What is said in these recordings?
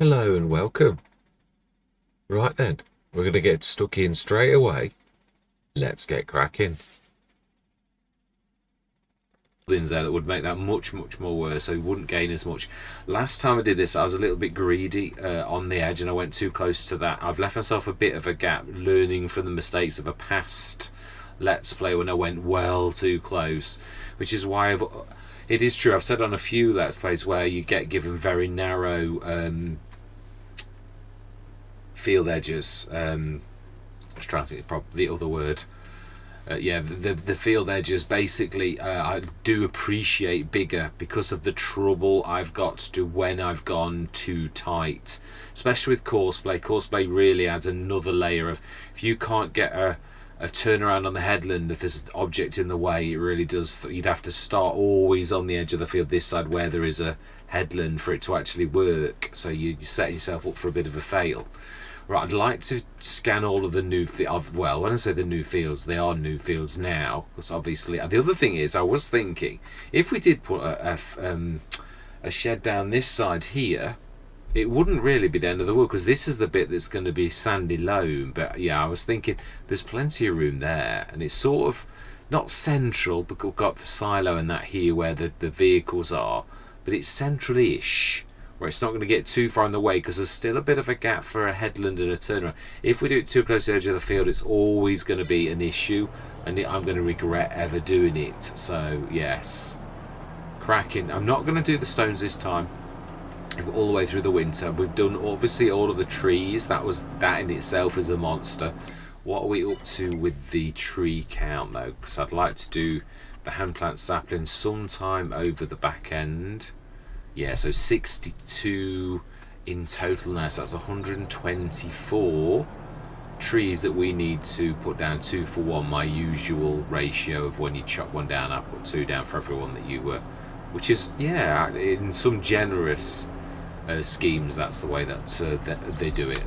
Hello and welcome. Right then, we're going to get stuck in straight away. Let's get cracking. There that would make that much more worse, so you wouldn't gain as much. Last time I did this I was a little bit greedy on the edge and I went too close to that. I've left myself a bit of a gap learning from the mistakes of a past let's play when I went well too close, which is why it is true, I've said on a few let's plays where you get given very narrow field edges. I was trying to think the other word. The field edges basically I do appreciate bigger because of the trouble I've got to when I've gone too tight, especially with courseplay. Courseplay really adds another layer of, if you can't get a turnaround on the headland, if there's an object in the way, it really does, you'd have to start always on the edge of the field this side where there is a headland for it to actually work, so you set yourself up for a bit of a fail. Right, I'd like to scan all of the new well, when I say the new fields, they are new fields now, because obviously the other thing is, I was thinking if we did put a shed down this side here, it wouldn't really be the end of the world, because this is the bit that's going to be sandy loam. But yeah, I was thinking there's plenty of room there, and it's sort of not central because we've got the silo and that here where the vehicles are, but it's central-ish, where it's not going to get too far in the way, because there's still a bit of a gap for a headland and a turnaround. If we do it too close to the edge of the field, it's always going to be an issue, and I'm going to regret ever doing it. So yes, cracking. I'm not going to do the stones this time. All the way through the winter we've done obviously all of the trees. That in itself is a monster. What are we up to with the tree count though? Because I'd like to do the hand plant sapling sometime over the back end. Yeah, so 62 in total now, so that's 124 trees that we need to put down, 2 for 1, my usual ratio of when you chop one down I put 2 down for everyone that you were, which is, yeah, in some generous schemes that's the way that they do it.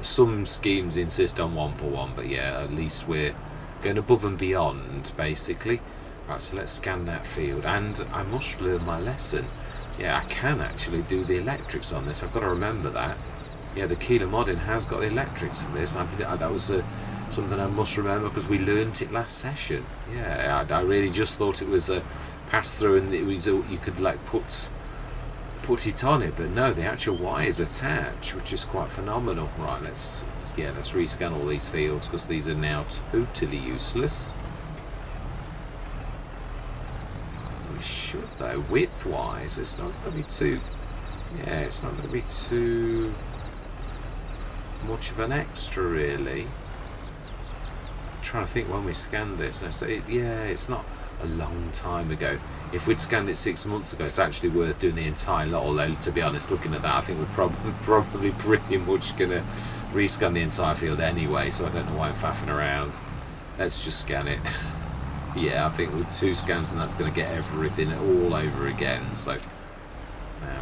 Some schemes insist on 1 for 1, but yeah, at least we're going above and beyond basically. Right, so let's scan that field, and I must learn my lesson. Yeah, I can actually do the electrics on this. I've got to remember that. Yeah, the Keeler modding has got the electrics for this. That was something I must remember because we learnt it last session. Yeah, I really just thought it was a pass through and it was you could like put it on it, but no, the actual wires attach, which is quite phenomenal. Right, let's rescan all these fields because these are now totally useless. Should though, width wise it's not going to be too, yeah, it's not going to be too much of an extra really. I'm trying to think when we scanned this. No, so it's not a long time ago. If we'd scanned it 6 months ago, it's actually worth doing the entire lot, although to be honest, looking at that, I think we're probably pretty much going to rescan the entire field anyway, so I don't know why I'm faffing around. Let's just scan it. Yeah, I think with 2 scans and that's going to get everything all over again. So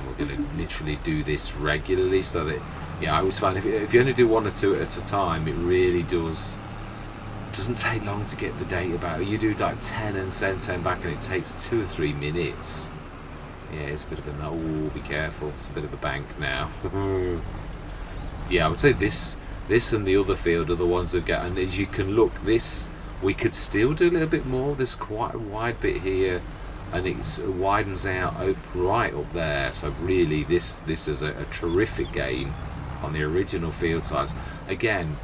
we're going to literally do this regularly, so that, yeah, I always find if you only do 1 or 2 at a time, it really doesn't take long to get the data back. You do like 10 and send 10 back and it takes 2 or 3 minutes. Yeah, it's a bit of a, oh, be careful, it's a bit of a bank now. Yeah, I would say this and the other field are the ones that get, and as you can look, this we could still do a little bit more. There's quite a wide bit here and it widens out right up there, so really this is a terrific gain on the original field size. Again,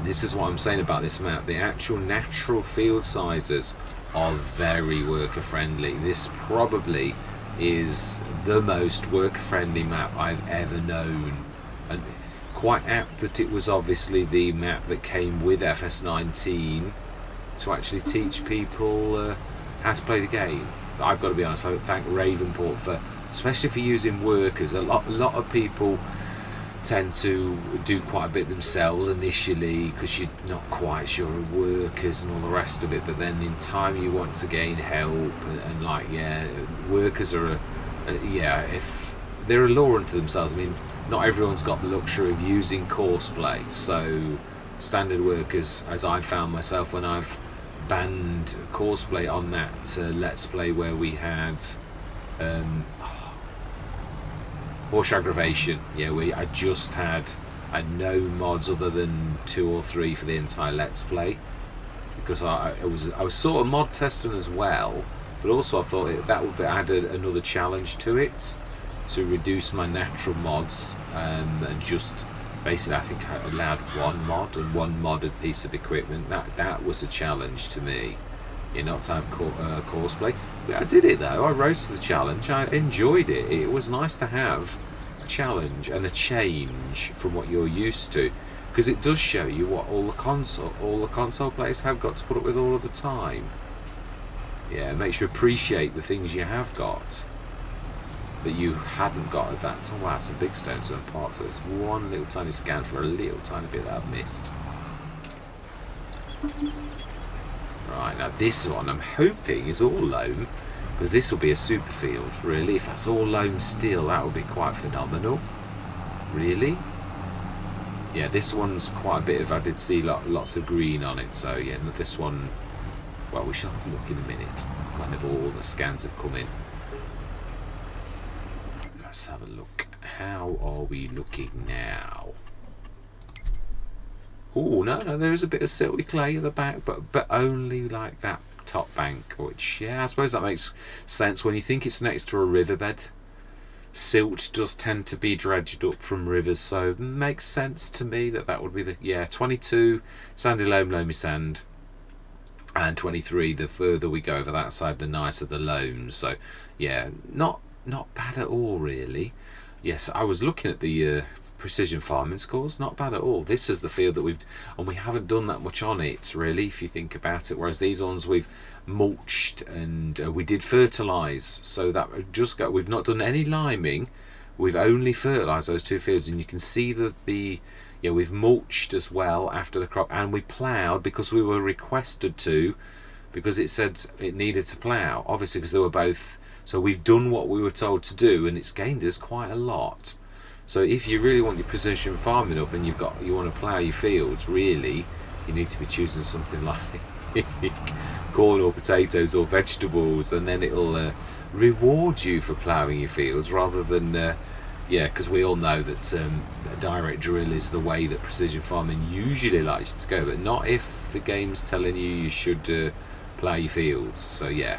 this is what I'm saying about this map, the actual natural field sizes are very worker friendly. This probably is the most worker friendly map I've ever known, and quite apt that it was obviously the map that came with FS19 to actually teach people how to play the game. So I've got to be honest, I thank Ravenport for, especially for using workers. A lot of people tend to do quite a bit themselves initially because you're not quite sure of workers and all the rest of it, but then in time you want to gain help and like, yeah, workers are if they're a law unto themselves. I mean, not everyone's got the luxury of using courseplay, so standard workers, as I've found myself when I've banned courseplay on that let's play where we had Horse aggravation. Yeah, I just had no mods other than 2 or 3 for the entire Let's Play, because I was sort of mod testing as well, but also I thought that would add another challenge to it, to reduce my natural mods, and just basically I think I allowed 1 mod and 1 modded piece of equipment. That was a challenge to me. Yeah, not to have courseplay. I did it though. I rose to the challenge. I enjoyed it. It was nice to have a challenge and a change from what you're used to, because it does show you what all the console players have got to put up with all of the time. Yeah, it makes you appreciate the things you have got that you hadn't got at that time. Wow, some big stones and parts. There's one little tiny scan for a little tiny bit that I've missed. Right, now this one I'm hoping is all loam, because this will be a super field, really. If that's all loam still, that would be quite phenomenal, really. Yeah, this one's quite a bit of, I did see lots of green on it, so yeah, this one, well, we shall have a look in a minute, whenever all the scans have come in. Let's have a look. How are we looking now? Oh, no, there is a bit of silty clay at the back, but only like that top bank, which, yeah, I suppose that makes sense when you think it's next to a riverbed. Silt does tend to be dredged up from rivers, so it makes sense to me that would be the, yeah, 22 sandy loam, loamy sand, and 23, the further we go over that side, the nicer the loams. So, yeah, not bad at all, really. Yes, I was looking at the precision farming scores, not bad at all. This is the field that we haven't done that much on it, really, if you think about it, whereas these ones we've mulched and we did fertilise, so that we've not done any liming, we've only fertilised those 2 fields, and you can see that yeah, we've mulched as well after the crop, and we ploughed because we were requested to, because it said it needed to plough, obviously, because they were both. So we've done what we were told to do, and it's gained us quite a lot. So if you really want your precision farming up and you want to plough your fields, really, you need to be choosing something like corn or potatoes or vegetables, and then it'll reward you for ploughing your fields, rather than yeah, because we all know that a direct drill is the way that precision farming usually likes you to go, but not if the game's telling you should plough your fields. So yeah,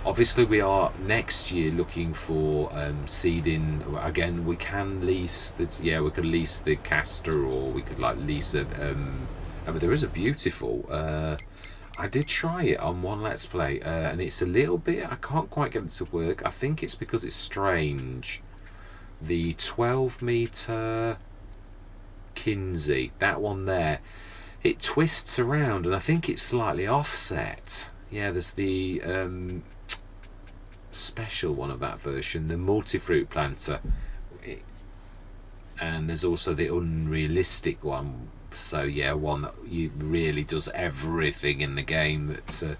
obviously we are next year looking for seeding. Again, we can lease this. Yeah, we could lease the caster, or we could like lease a I mean, there is a beautiful I did try it on one Let's Play, and it's a little bit, I can't quite get it to work. I think it's because it's strange. The 12 meter Kinsey, that one there, it twists around, and I think it's slightly offset. Yeah, there's the special one of that version, the multi-fruit planter, and there's also the unrealistic one. So yeah, one that really does everything in the game, that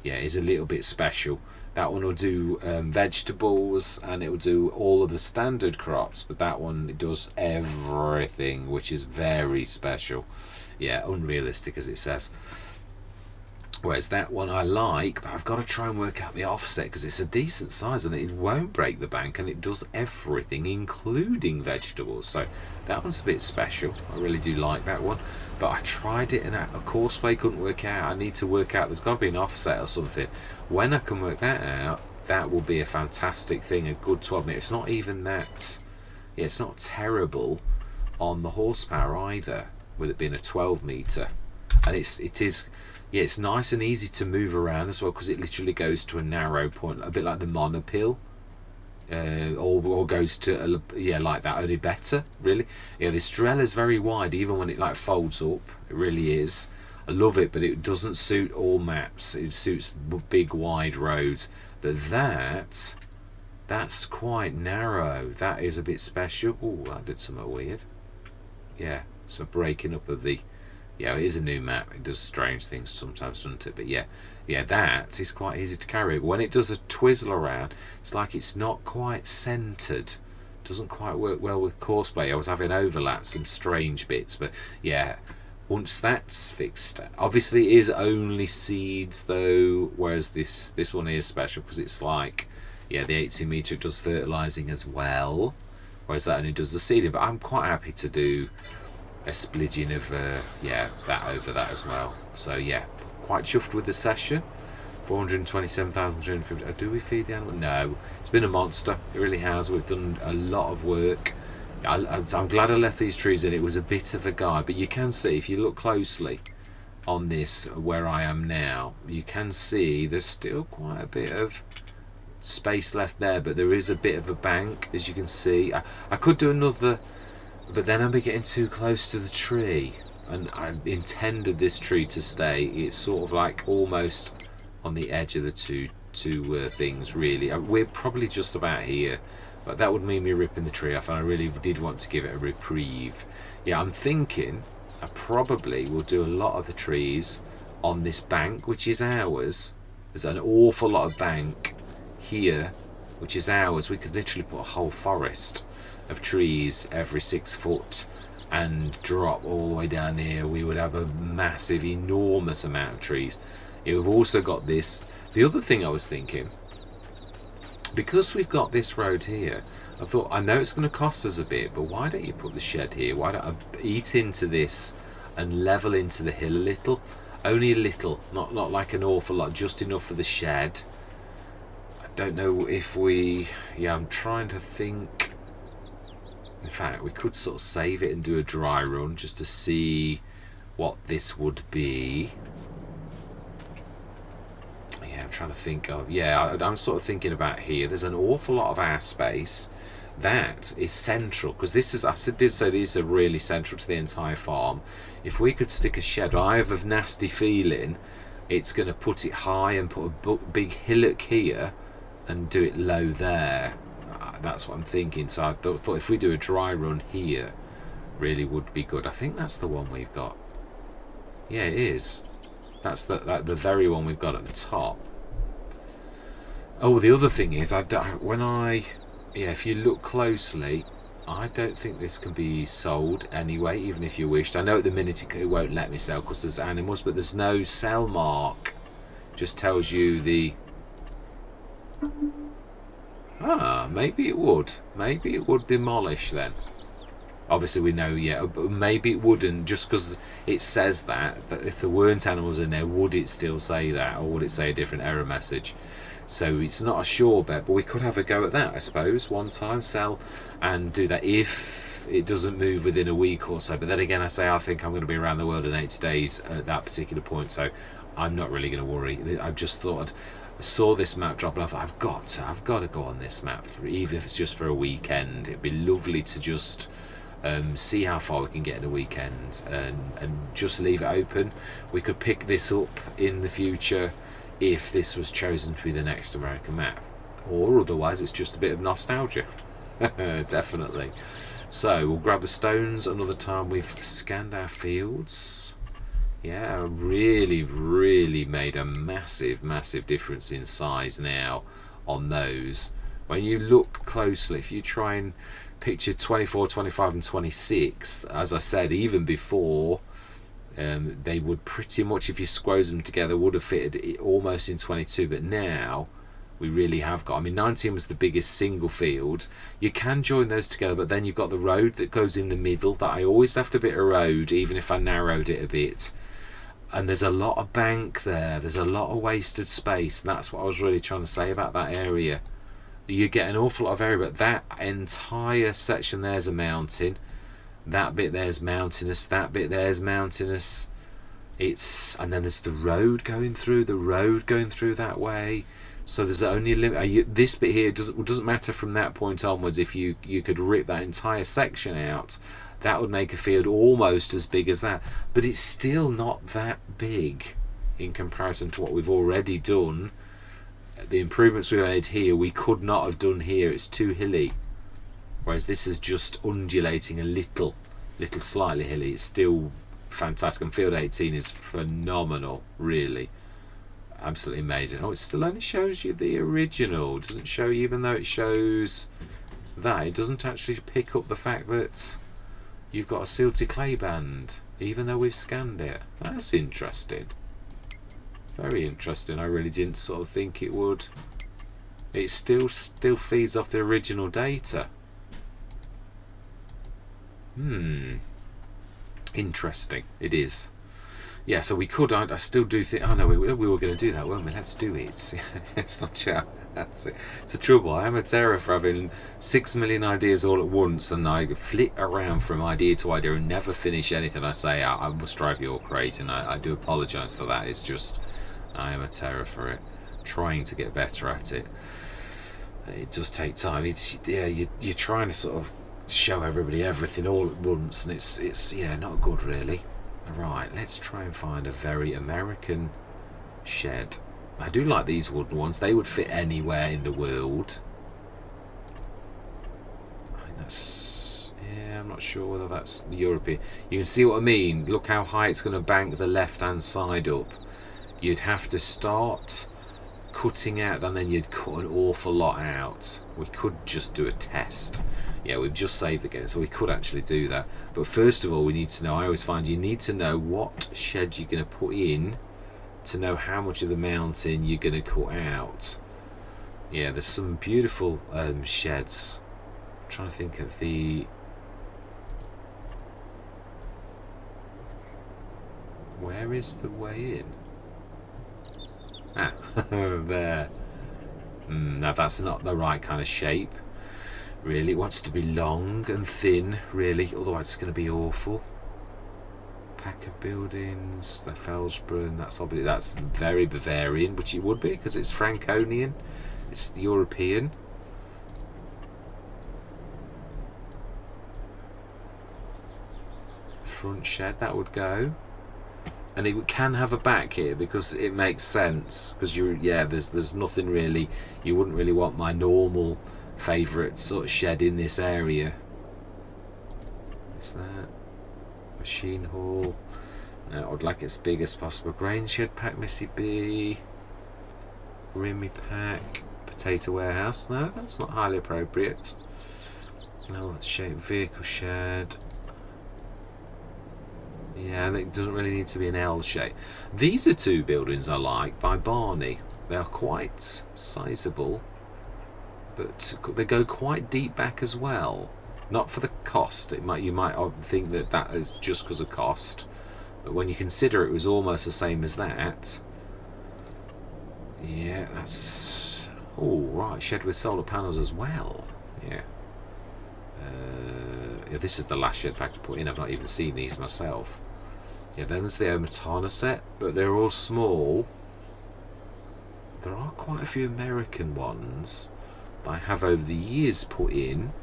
yeah, is a little bit special. That one will do vegetables, and it will do all of the standard crops, but that one, it does everything, which is very special. Yeah, unrealistic, as it says. Whereas that one I like, but I've got to try and work out the offset, because it's a decent size and it won't break the bank, and it does everything, including vegetables. So that one's a bit special. I really do like that one. But I tried it, and of course I couldn't work out. I need to work out, there's got to be an offset or something. When I can work that out, that will be a fantastic thing, a good 12 meter. It's not even that, yeah, it's not terrible on the horsepower either, with it being a 12 meter. And it is, yeah, it's nice and easy to move around as well, because it literally goes to a narrow point, a bit like the monopile, or goes to yeah, like that, only better, really. Yeah, this Drell is very wide, even when it like folds up. It really is. I love it, but it doesn't suit all maps. It suits big wide roads. But that's quite narrow. That is a bit special. Oh, that did something weird. Yeah, so breaking up of the, yeah, it is a new map. It does strange things sometimes, doesn't it? But yeah, that is quite easy to carry. When it does a twizzle around, it's like it's not quite centered. Doesn't quite work well with courseplay. I was having overlaps and strange bits, but yeah, once that's fixed, obviously it is only seeds though, whereas this one is special because it's like, yeah, the 18 meter, it does fertilizing as well. whereas that only does the ceiling. But I'm quite happy to do a splidging of yeah, that over that as well. So yeah, quite chuffed with the session. 427,350. Do we feed the animal? No, it's been a monster. It really has. We've done a lot of work. I'm glad I left these trees in. It was a bit of a guide, but you can see if you look closely on this where I am now, you can see there's still quite a bit of space left there, but there is a bit of a bank, as you can see. I could do another, but then I'll be getting too close to the tree, and I intended this tree to stay. It's sort of like almost on the edge of the two things, really. We're probably just about here, but that would mean me ripping the tree off, and I really did want to give it a reprieve. Yeah, I'm thinking I probably will do a lot of the trees on this bank, which is ours. There's an awful lot of bank here, which is ours. We could literally put a whole forest of trees every 6 foot and drop all the way down here. We would have a massive, enormous amount of trees. We've also got this. The other thing I was thinking, because we've got this road here, I thought, I know it's going to cost us a bit, but why don't you put the shed here? Why don't I eat into this and level into the hill a little? Only a little, not like an awful lot, just enough for the shed. I don't know if we... Yeah, I'm trying to think. In fact, we could sort of save it and do a dry run just to see what this would be. I'm trying to think of, yeah, I'm sort of thinking about here. There's an awful lot of our space that is central, because this is, I did say these are really central to the entire farm. If we could stick a shed, I have a nasty feeling it's going to put it high and put a big hillock here and do it low there. That's what I'm thinking. So I thought if we do a dry run here, really would be good. I think that's the one we've got. Yeah, it is. That's the very one we've got at the top. Oh, the other thing is, if you look closely, I don't think this can be sold anyway, even if you wished. I know at the minute it won't let me sell because there's animals, but there's no sell mark. Just tells you the... maybe it would. Maybe it would demolish then. Obviously we know, yeah, but maybe it wouldn't, just because it says that if there weren't animals in there, would it still say that, or would it say a different error message? So it's not a sure bet, but we could have a go at that, I suppose, one time, sell and do that if it doesn't move within a week or so. But then again, I think I'm going to be around the world in 80 days at that particular point, so I'm not really going to worry. I just thought, I saw this map drop and I thought, I've got to go on this map, even if it's just for a weekend. It'd be lovely to just... see how far we can get in a weekend and just leave it open. We could pick this up in the future if this was chosen to be the next American map, or otherwise it's just a bit of nostalgia. Definitely. So we'll grab the stones another time. We've scanned our fields. Yeah, really made a massive difference in size now on those. When you look closely, if you try and picture 24, 25 and 26, as I said, even before, they would pretty much, if you squoze them together, would have fitted almost in 22, but now we really have got, I mean, 19 was the biggest single field. You can join those together, but then you've got the road that goes in the middle that I always left a bit of road, even if I narrowed it a bit. And there's a lot of bank there, there's a lot of wasted space, and that's what I was really trying to say about that area. You get an awful lot of area, but that entire section there's a mountain, that bit there's mountainous, that bit there's mountainous. And then there's the road going through that way. So there's only a limit. This bit here doesn't matter from that point onwards. If you could rip that entire section out, that would make a field almost as big as that, but it's still not that big in comparison to what we've already done. The improvements we made here, we could not have done here. It's too hilly, whereas this is just undulating a little slightly hilly. It's still fantastic, and field 18 is phenomenal, really absolutely amazing. Oh, it still only shows you the original. It doesn't show you, even though it shows that, it doesn't actually pick up the fact that you've got a silty clay band, even though we've scanned it. That's interesting. Very interesting. I really didn't sort of think it would. It still feeds off the original data. Interesting. It is. Yeah, so we could. I still do think. Oh no, we were going to do that, weren't we? Let's do it. It's not sure. That's it. It's a trouble. I am a terror for having 6 million ideas all at once, and I flit around from idea to idea and never finish anything I say. I must drive you all crazy, and I do apologise for that. It's just I am a terror for it. Trying to get better at it. It does take time. It's you're trying to sort of show everybody everything all at once, and it's not good really. Right, let's try and find a very American shed. I do like these wooden ones. They would fit anywhere in the world. I think that's... yeah, I'm not sure whether that's European. You can see what I mean. Look how high it's going to bank the left-hand side up. You'd have to start cutting out, and then you'd cut an awful lot out. We could just do a test. Yeah, we've just saved again, so we could actually do that. But first of all, we need to know, I always find you need to know what shed you're going to put in to know how much of the mountain you're going to cut out. Yeah, there's some beautiful sheds. I'm trying to think of the... where is the way in? Ah, there. Now that's not the right kind of shape. Really, it wants to be long and thin, really, otherwise it's going to be awful. Pack of buildings, the Felsbrunn, that's very Bavarian, which it would be because it's Franconian, it's European. Front shed, that would go. And it can have a back here because it makes sense, because there's nothing really, you wouldn't really want my normal favourite sort of shed in this area. Is that machine hall? No, I'd like it as big as possible. Grain shed pack, Missy B, Grimmy pack, potato warehouse. No, that's not highly appropriate. No, shape vehicle shed. Yeah, and it doesn't really need to be an L shape. These are two buildings I like by Barney. They are quite sizable, but they go quite deep back as well. Not for the cost. You might think that is just because of cost, but when you consider it was almost the same as that. Yeah, that's... oh, right, shed with solar panels as well. Yeah. This is the last shed pack to put in. I've not even seen these myself. Yeah, then there's the Omatana set, but they're all small. There are quite a few American ones that I have over the years put in.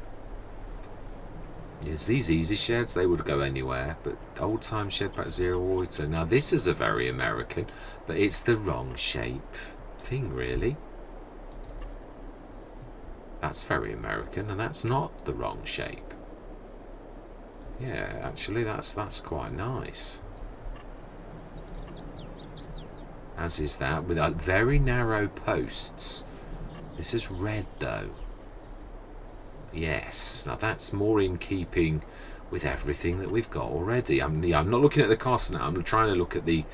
Yes, these easy sheds, they would go anywhere, but old time shed pack Zero Water. Now this is a very American, but it's the wrong shape thing really. That's very American, and that's not the wrong shape. Yeah, actually that's quite nice. As is that, with very narrow posts. This is red though. Yes, now that's more in keeping with everything that we've got already. I'm not looking at the cost now, I'm trying to look at the...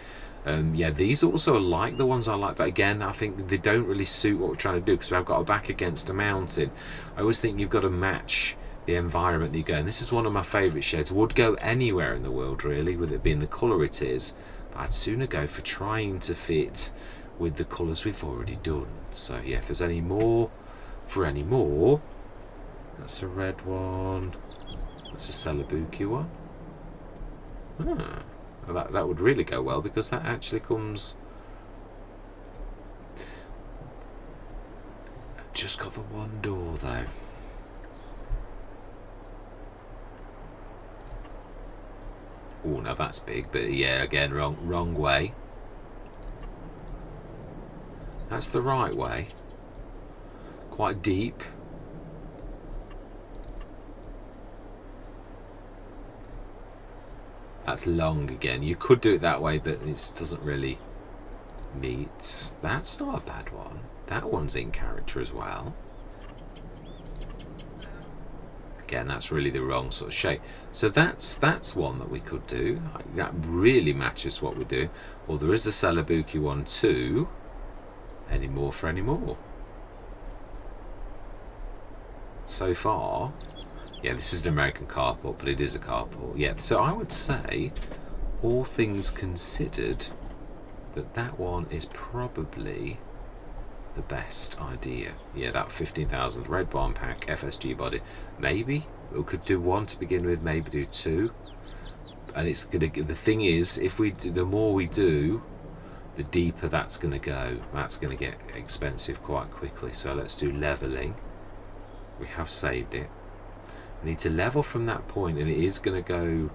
these also are like the ones I like, but again, I think they don't really suit what we're trying to do, because I've got a back against a mountain. I always think you've got to match the environment that you go in. This is one of my favourite sheds. Would go anywhere in the world really, with it being the colour it is, but I'd sooner go for trying to fit with the colours we've already done. So yeah, if there's any more for any more, that's a red one, that's a Celobuki one. Well, that would really go well, because that actually comes... just got the one door though. Oh, now that's big, but yeah, again, wrong way. That's the right way. Quite deep. That's long again. You could do it that way, but it doesn't really meet. That's not a bad one. That one's in character as well. Again, that's really the wrong sort of shape. So that's one that we could do. That really matches what we're doing. Well, there is a Celobuki one too. Any more for any more? So far, Yeah, this is an American carport, but it is a carport. Yeah, so I would say, all things considered, that one is probably the best idea. Yeah, that 15,000 red barn pack, FSG body. Maybe we could do one to begin with, maybe do two. And it's gonna. The thing is, if we do, the more we do, the deeper that's gonna go. That's gonna get expensive quite quickly. So let's do leveling. We have saved it. We need to level from that point, and it is gonna go.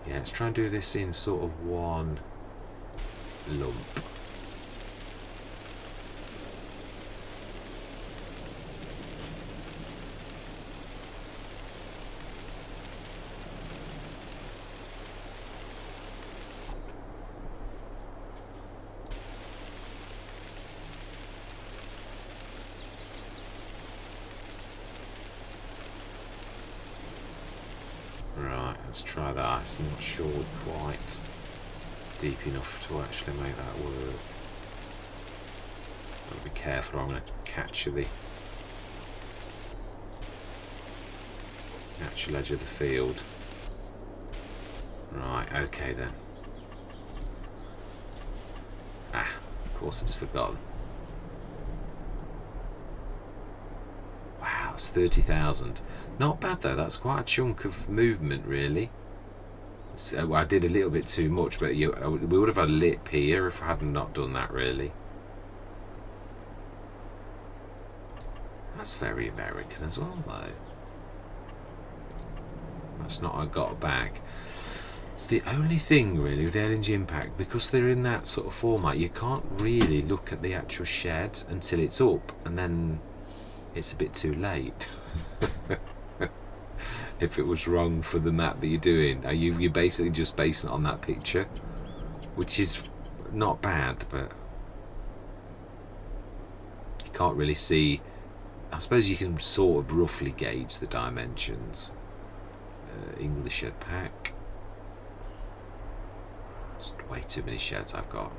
Yeah, let's try and do this in sort of one lump. Right, let's try that. I'm not sure we're quite deep enough to actually make that work. I'll be careful, I'm going to catch the actual edge of the field. Right, okay then. Ah, of course it's forgotten. Wow, it's 30,000. Not bad though, that's quite a chunk of movement really. So I did a little bit too much, but we would have had a lip here if I hadn't not done that really. That's very American as well though. That's not I got back. It's the only thing really with the LNG Impact, because they're in that sort of format, you can't really look at the actual shed until it's up, and then it's a bit too late. If it was wrong for the map that you're doing, you're basically just basing it on that picture, which is not bad, but you can't really see. I suppose you can sort of roughly gauge the dimensions. English shed pack. It's way too many sheds I've got.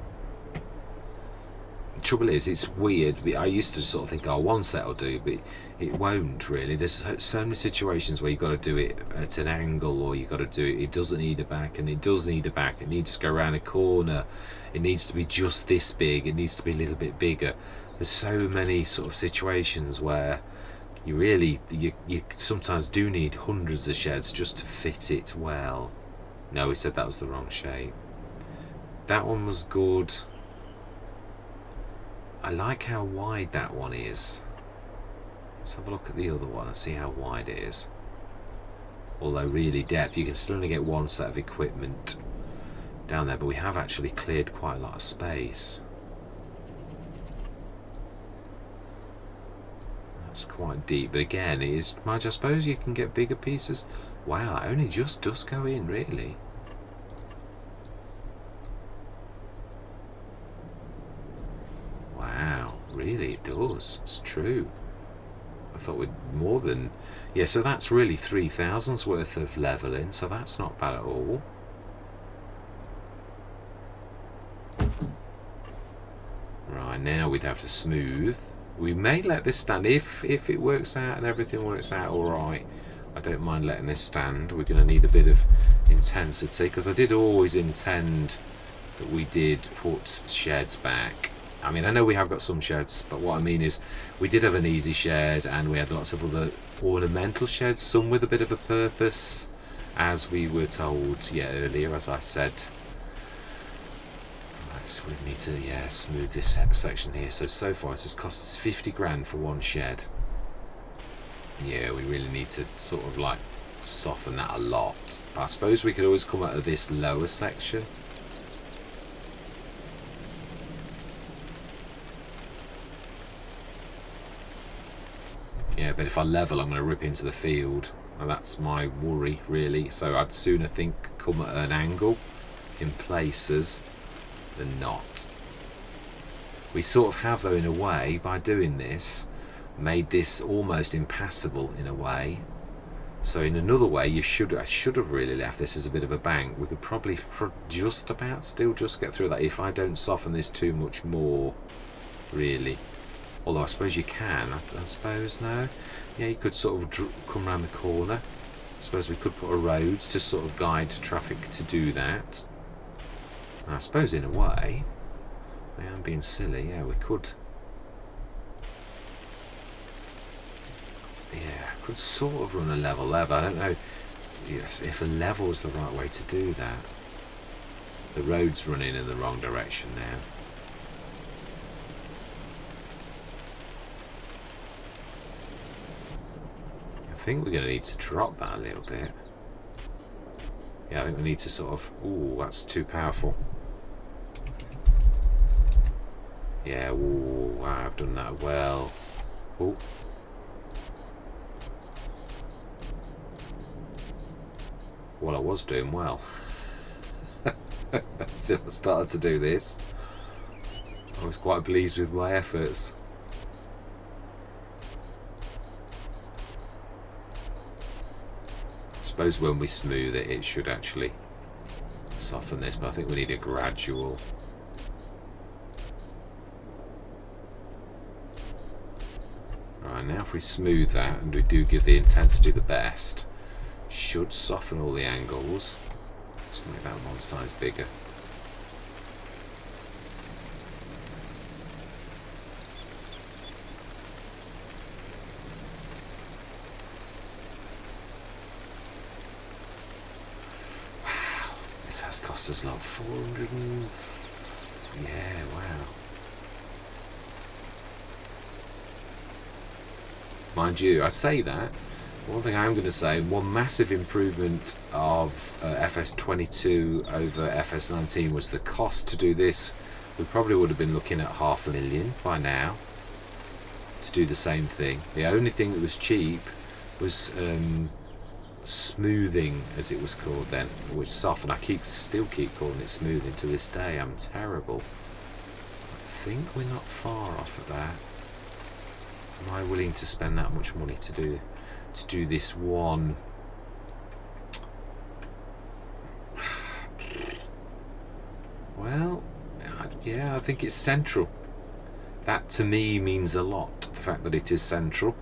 The trouble is, it's weird. I used to sort of think, oh, one set will do, but it won't really. There's so many situations where you've got to do it at an angle, or you've got to do it, it doesn't need a back, and it does need a back. It needs to go around a corner. It needs to be just this big. It needs to be a little bit bigger. There's so many sort of situations where you really, you sometimes do need hundreds of sheds just to fit it well. No, we said that was the wrong shape. That one was good. I like how wide that one is. Let's have a look at the other one and see how wide it is. Although really depth, you can still only get one set of equipment down there, but we have actually cleared quite a lot of space. That's quite deep, but again, it is much. I suppose you can get bigger pieces. Wow, it only just does go in, really. Wow, really it does. It's true. I thought we'd more than... Yeah, so that's really 3,000's worth of levelling, so that's not bad at all. Right, now we'd have to smooth. We may let this stand if it works out and everything works out alright. I don't mind letting this stand. We're going to need a bit of intensity, because I did always intend that we did put sheds back. I mean, I know we have got some sheds, but what I mean is we did have an easy shed, and we had lots of other ornamental sheds, some with a bit of a purpose, as we were told, yeah, earlier, as I said. Right, so we need to, yeah, smooth this section here. So far it's just cost us 50 grand for one shed. Yeah, we really need to sort of like soften that a lot. But I suppose we could always come out of this lower section. Yeah, but if I level, I'm going to rip into the field, and that's my worry, really. So I'd sooner think come at an angle in places than not. We sort of have, though, in a way, by doing this, made this almost impassable in a way. So in another way, I should have really left this as a bit of a bank. We could probably just about still just get through that if I don't soften this too much more, really. Although I suppose you can, I suppose, no? Yeah, you could sort of come around the corner. I suppose we could put a road to sort of guide traffic to do that. And I suppose in a way, I am being silly, yeah, we could. Yeah, could sort of run a level there, but I don't know if a level is the right way to do that. The road's running in the wrong direction now. I think we're going to need to drop that a little bit. Yeah, I think we need to sort of... Ooh, that's too powerful. Yeah, ooh, wow, I've done that well. Ooh. Well, I was doing well. Until I started to do this. I was quite pleased with my efforts. I suppose when we smooth it, it should actually soften this, but I think we need a gradual. Right, now if we smooth that, and we do give the intensity the best, should soften all the angles. Let's make that one size bigger. Wow, this has cost us like 400 and... Yeah, wow. Mind you, I say that. One thing I'm going to say, one massive improvement of FS22 over FS19 was the cost to do this. We probably would have been looking at $500,000 by now to do the same thing. The only thing that was cheap was smoothing, as it was called then, which softened. I still keep calling it smoothing to this day. I'm terrible. I think we're not far off of that. Am I willing to spend that much money to do this one? Well, yeah, I think it's central. That to me means a lot, the fact that it is central.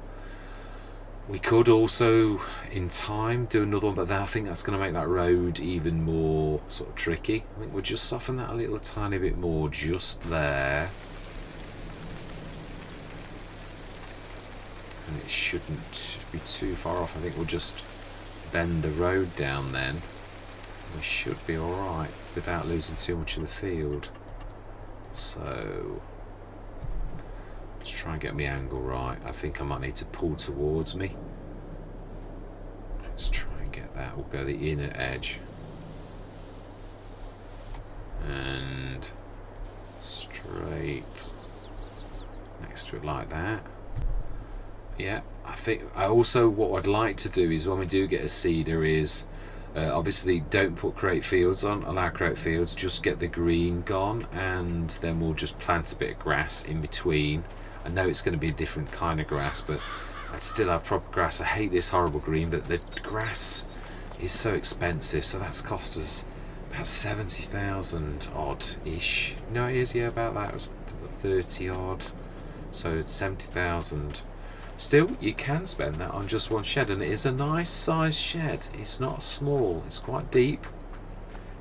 We could also in time do another one, but I think that's going to make that road even more sort of tricky. I think we'll just soften that a little tiny bit more just there. And it shouldn't be too far off. I think we'll just bend the road down then. We should be alright without losing too much of the field. So let's try and get my angle right. I think I might need to pull towards me. Let's try and get that. We'll go the inner edge. And straight next to it like that. Yeah, I think what I'd like to do is when we do get a seeder is obviously don't put create fields on, allow create fields, just get the green gone, and then we'll just plant a bit of grass in between. I know it's going to be a different kind of grass, but I'd still have proper grass. I hate this horrible green, but the grass is so expensive, so that's cost us about 70,000 odd ish. No, it is, yeah, about that. It was 30 odd, so it's 70,000. Still, you can spend that on just one shed, and it is a nice sized shed. It's not small, it's quite deep.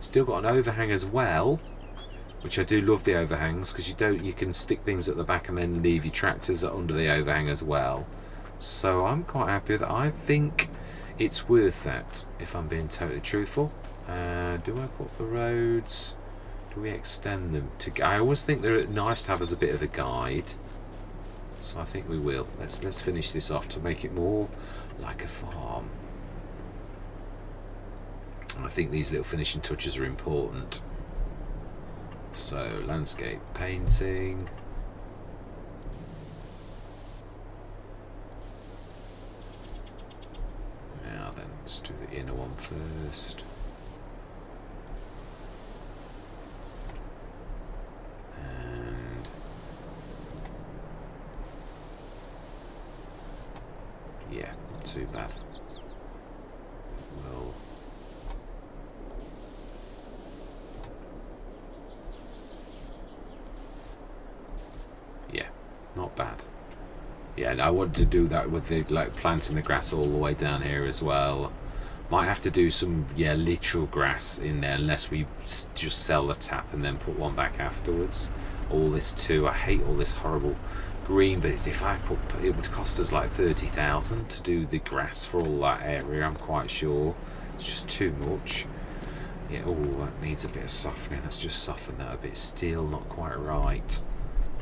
Still got an overhang as well, which I do love the overhangs, because you can stick things at the back and then leave your tractors under the overhang as well. So I'm quite happy with that. I think it's worth that, if I'm being totally truthful. Do I put the roads? Do we extend them? I always think they're nice to have as a bit of a guide. So I think we will. Let's finish this off to make it more like a farm. I think these little finishing touches are important. So landscape painting. Now then, let's do the inner one first. Yeah, not too bad. Well, yeah, not bad. Yeah, and I wanted to do that with the planting the grass all the way down here as well. Might have to do some, yeah, literal grass in there, unless we just sell the tap and then put one back afterwards. All this too, I hate all this horrible green, but if I put, it would cost us like 30,000 to do the grass for all that area, I'm quite sure. It's just too much. Yeah, oh, that needs a bit of softening. Let's just soften that a bit. Still not quite right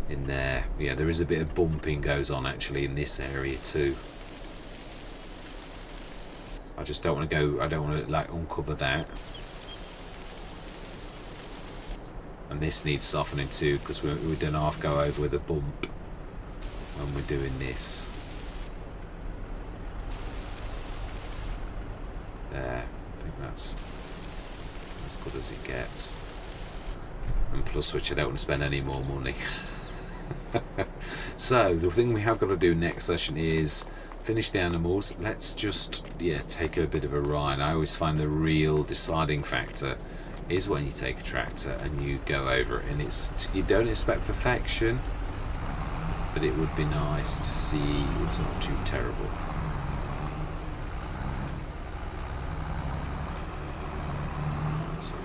in there. Yeah, there is a bit of bumping goes on actually in this area too. I just don't want to go, I don't want to like uncover that. And this needs softening too, because we don't half go over with a bump when we're doing this. There, I think that's as good as it gets. And plus which I don't want to spend any more money. So the thing we have got to do next session is finish the animals. Let's just, yeah, take a bit of a ride. I always find the real deciding factor is when you take a tractor and you go over it, and it's, you don't expect perfection, but it would be nice to see it's not too terrible. So,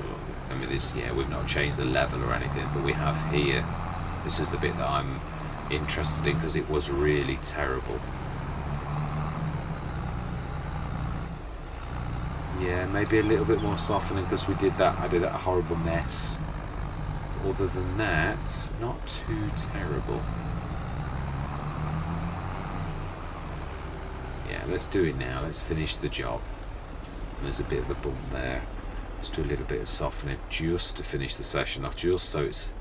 I mean, this, yeah, we've not changed the level or anything, but we have here, this is the bit that I'm interested in because it was really terrible. Yeah, maybe a little bit more softening because we did that, I did that horrible mess. But other than that, not too terrible. Yeah, let's do it now. Let's finish the job. And there's a bit of a bump there. Let's do a little bit of softening just to finish the session off, just so it's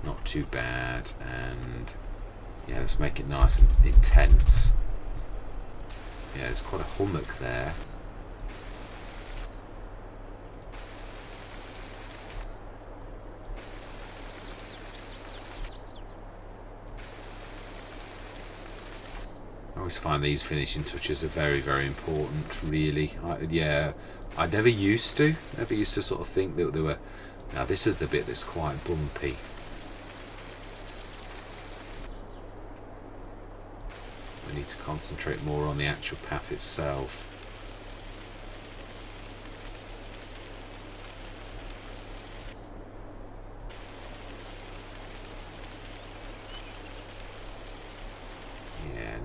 not too bad. And yeah, let's make it nice and intense. Yeah, there's quite a hummock there. I always find these finishing touches are very, very important, really. I never used to sort of think that there were, now this is the bit that's quite bumpy. We need to concentrate more on the actual path itself.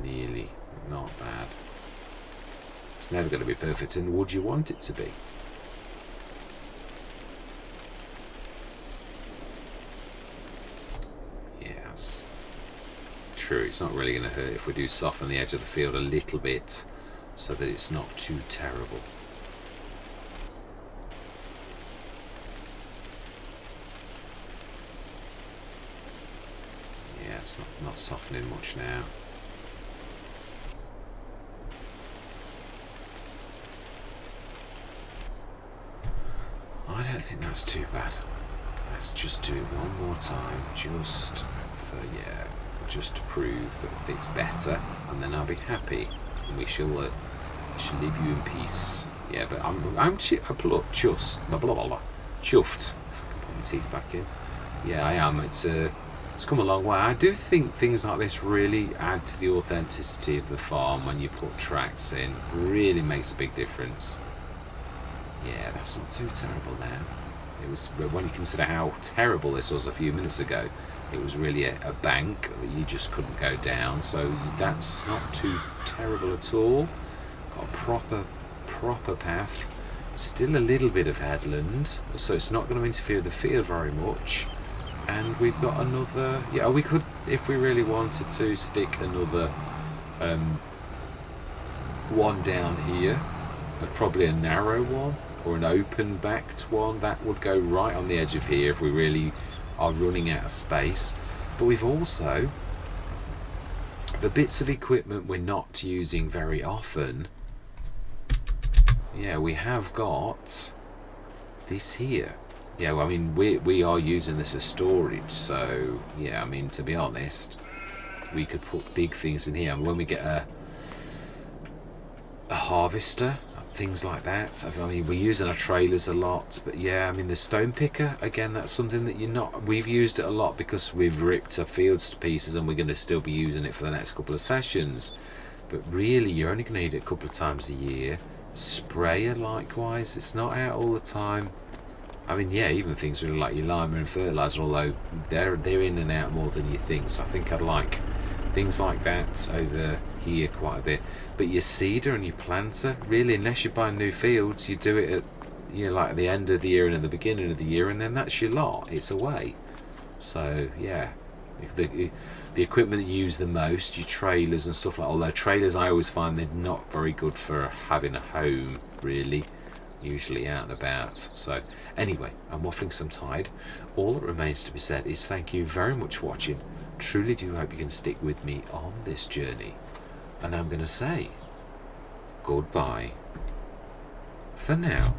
Nearly, not bad. It's never going to be perfect, and would you want it to be? Yeah, that's true. It's not really going to hurt if we do soften the edge of the field a little bit so that it's not too terrible. Yeah, it's not softening much now. I don't think that's too bad. Let's just do it one more time, just for, yeah, just to prove that it's better, and then I'll be happy, and we shall leave you in peace. Yeah, but I'm chuffed. Blah, blah, blah, blah. Chuffed. If I can put my teeth back in. Yeah, I am. It's come a long way. I do think things like this really add to the authenticity of the farm when you put tracks in. Really makes a big difference. Yeah, that's not too terrible now. It was, when you consider how terrible this was a few minutes ago, it was really a bank that you just couldn't go down, so that's not too terrible at all. Got a proper path. Still a little bit of headland, so it's not going to interfere with the field very much. And we've got another, yeah, we could, if we really wanted to, stick another one down here, probably a narrow one or an open backed one. That would go right on the edge of here if we really are running out of space. But we've also, the bits of equipment we're not using very often, yeah, we have got this here. Yeah, well, I mean, we are using this as storage, so yeah, I mean, to be honest, we could put big things in here. And when we get a harvester, things like that, I mean, we're using our trailers a lot, but yeah, I mean, the stone picker, again, that's something that we've used it a lot because we've ripped our fields to pieces, and we're going to still be using it for the next couple of sessions. But really, you're only going to need it a couple of times a year. Sprayer likewise, it's not out all the time. I mean, yeah, even things really like your lima and fertilizer, although they're in and out more than you think. So I think I'd like things like that over here quite a bit. But your seeder and your planter, really, unless you're buying new fields, you do it at, you know, like at the end of the year and at the beginning of the year, and then that's your lot. It's away. So yeah, the equipment that you use the most, your trailers and stuff like. Although trailers, I always find they're not very good for having a home, really. Usually out and about. So anyway, I'm waffling some tide. All that remains to be said is thank you very much for watching. Truly do hope you can stick with me on this journey, and I'm going to say goodbye for now.